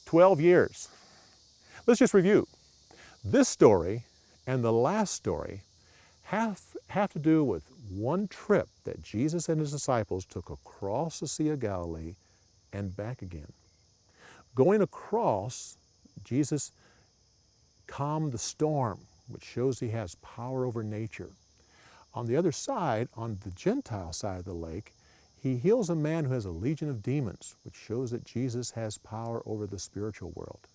12 years. Let's just review. This story and the last story have to do with one trip that Jesus and his disciples took across the Sea of Galilee and back again. Going across, Jesus calmed the storm, which shows he has power over nature. On the other side, on the Gentile side of the lake, he heals a man who has a legion of demons, which shows that Jesus has power over the spiritual world.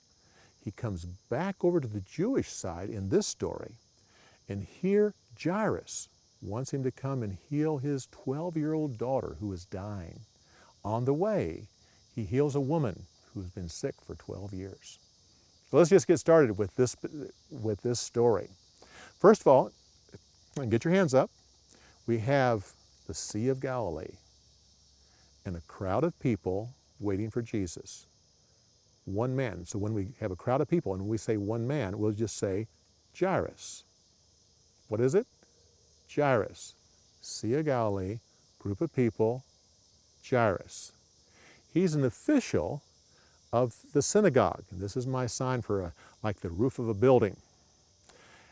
He comes back over to the Jewish side in this story, and here Jairus wants him to come and heal his 12-year-old daughter who is dying. On the way, he heals a woman who's been sick for 12 years. So let's just get started with this story. First of all, get your hands up. We have the Sea of Galilee and a crowd of people waiting for Jesus. One man. So when we have a crowd of people and we say one man, we'll just say Jairus. What is it? Jairus. Sea of Galilee, group of people, Jairus. He's an official of the synagogue. And this is my sign for like the roof of a building.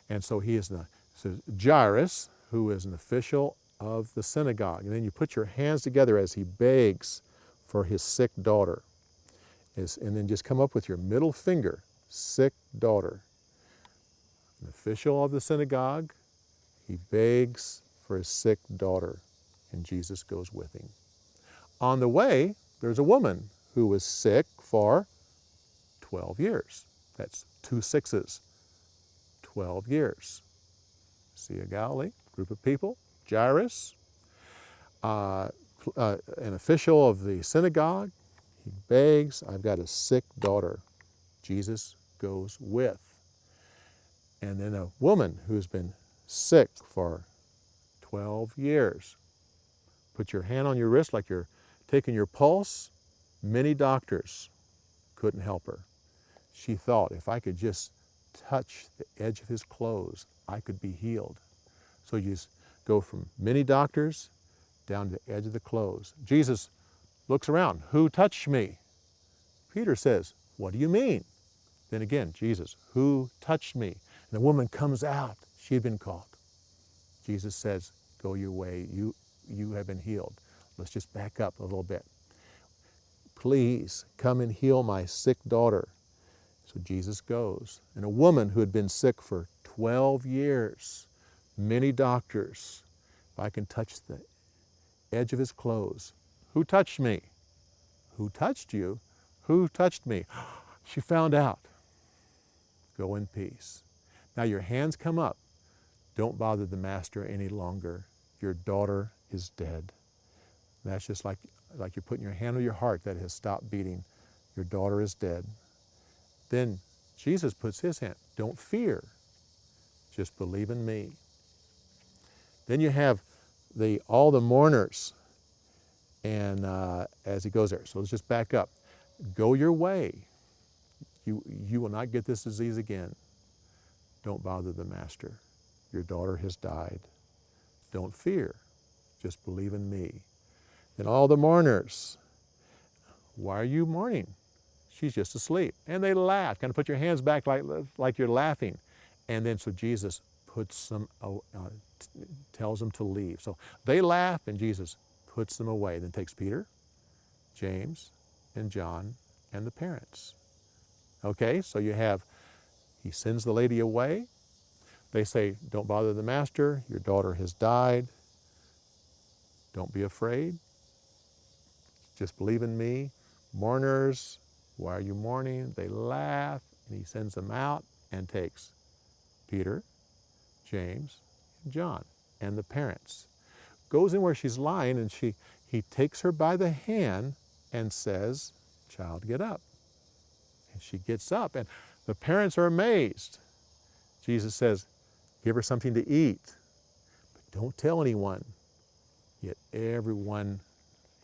And so he is Jairus, who is an official of the synagogue. And then you put your hands together as he begs for his sick daughter. And then just come up with your middle finger, sick daughter. An official of the synagogue, he begs for his sick daughter, and Jesus goes with him. On the way, there's a woman who was sick for 12 years. That's 2 sixes, 12 years. Sea of Galilee, group of people, Jairus, an official of the synagogue. He begs, I've got a sick daughter. Jesus goes with. And then a woman who's been sick for 12 years. Put your hand on your wrist like you're taking your pulse. Many doctors couldn't help her. She thought, if I could just touch the edge of his clothes, I could be healed. So you just go from many doctors down to the edge of the clothes. Jesus looks around. Who touched me? Peter says, what do you mean? Then again, Jesus, who touched me? And the woman comes out. She had been caught. Jesus says, go your way. You have been healed. Let's just back up a little bit. Please come and heal my sick daughter. So Jesus goes. And a woman who had been sick for 12 years, many doctors, if I can touch the edge of his clothes. Who touched me? Who touched you? Who touched me? She found out. Go in peace. Now your hands come up. Don't bother the master any longer. Your daughter is dead. And that's just like you're putting your hand on your heart that has stopped beating. Your daughter is dead. Then Jesus puts his hand. Don't fear. Just believe in me. Then you have all the mourners. And as he goes there. So let's just back up. Go your way. You will not get this disease again. Don't bother the master. Your daughter has died. Don't fear. Just believe in me. Then all the mourners. Why are you mourning? She's just asleep. And they laugh. Kind of put your hands back like you're laughing. And then so Jesus tells them to leave. So they laugh and Jesus puts them away. Then takes Peter, James, and John, and the parents. Okay, so he sends the lady away. They say, don't bother the master. Your daughter has died. Don't be afraid. Just believe in me. Mourners, why are you mourning? They laugh, and he sends them out and takes Peter, James, and John, and the parents. Goes in where she's lying, and he takes her by the hand and says, child, get up. And she gets up, and the parents are amazed. Jesus says, give her something to eat, but don't tell anyone. Yet everyone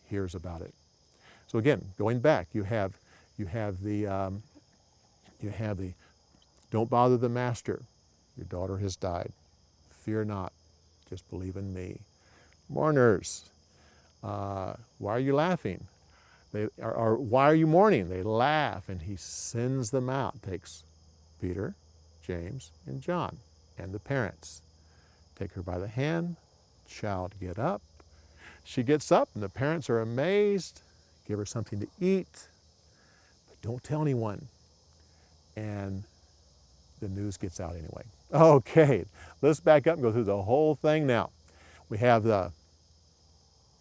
hears about it. So again, going back, you have the don't bother the master. Your daughter has died. Fear not. Just believe in me. Mourners, why are you laughing? Or why are you mourning? They laugh, and he sends them out. Takes Peter, James, and John, and the parents. Take her by the hand. Child, get up. She gets up, and the parents are amazed. Give her something to eat, but don't tell anyone. And the news gets out anyway. Okay, let's back up and go through the whole thing now. We have the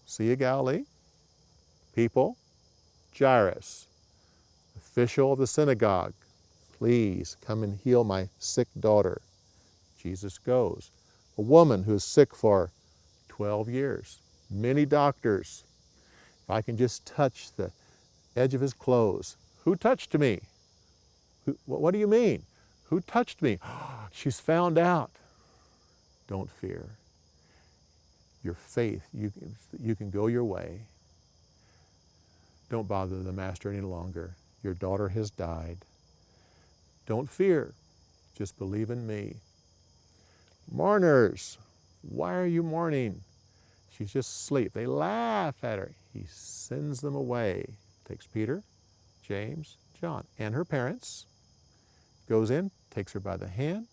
Sea of Galilee, people, Jairus, official of the synagogue, please come and heal my sick daughter. Jesus goes. A woman who is sick for 12 years, many doctors. If I can just touch the edge of his clothes. Who touched me? What do you mean? Who touched me? She's found out. Don't fear. Your faith, you can go your way. Don't bother the master any longer. Your daughter has died. Don't fear. Just believe in me. Mourners, why are you mourning? She's just asleep. They laugh at her. He sends them away. Takes Peter, James, John, and her parents. Goes in, takes her by the hand.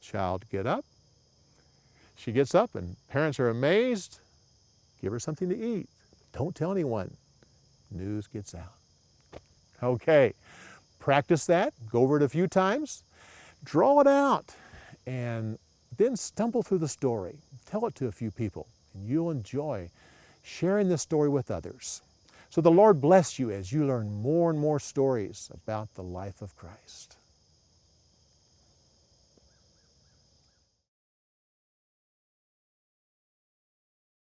Child, get up. She gets up, and parents are amazed. Give her something to eat. Don't tell anyone. News gets out. Okay, practice that. Go over it a few times. Draw it out, and then stumble through the story. Tell it to a few people, and you'll enjoy sharing this story with others. So the Lord bless you as you learn more and more stories about the life of Christ.